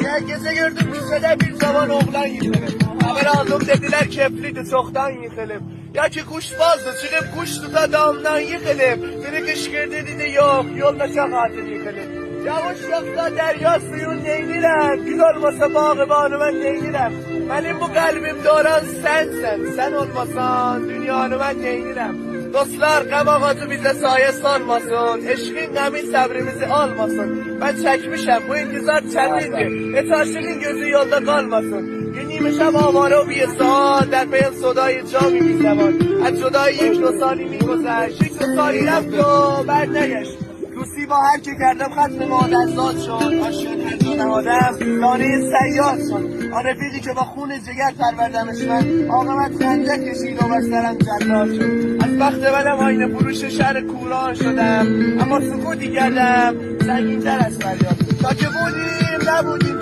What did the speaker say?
Herkese gördüm lisede bir zaman oğlan yıkılır. Haber aldım dediler kefliydi çoktan yıkılır. Ya ki kuşbazdı çıkıp kuş tuta damdan yıkılır. Biri kışkırdı dedi yok yolda çok atır yıkılır. Yavaş yoksa derya suyun neynirem. Gül olmasa bağırmanı ben neynirem. Benim bu kalbimde oran sensen. Sen olmasan dünyanı ben neynirem. Dostlar qəmağacı bizə sayə sarmasın. Eşqin qəmi səbrimizi almasın. Ben çəkmişəm bu intizar çətindir. Heç aşığın gözü yolda qalmasın. Yeniymişəm avara و بی‌سان در پی صدای جامی می‌زبان از جدایی یک دو سالی می‌گذشت یک دو سالی رفت و برنگشت دوستی با هر که کردم ختم مادرزاد شد عاشق هر دو نهادم دانه سیاد شد آن رفیقی که با خون جگر پروردمش من عاقبت خنجر کشید و بر سرم جلاد شد از بخت منم آینه فروش شهر کوران شدم اما سکوتی کردم سنگین‌تر از فریاد تا که بودیم نبودیم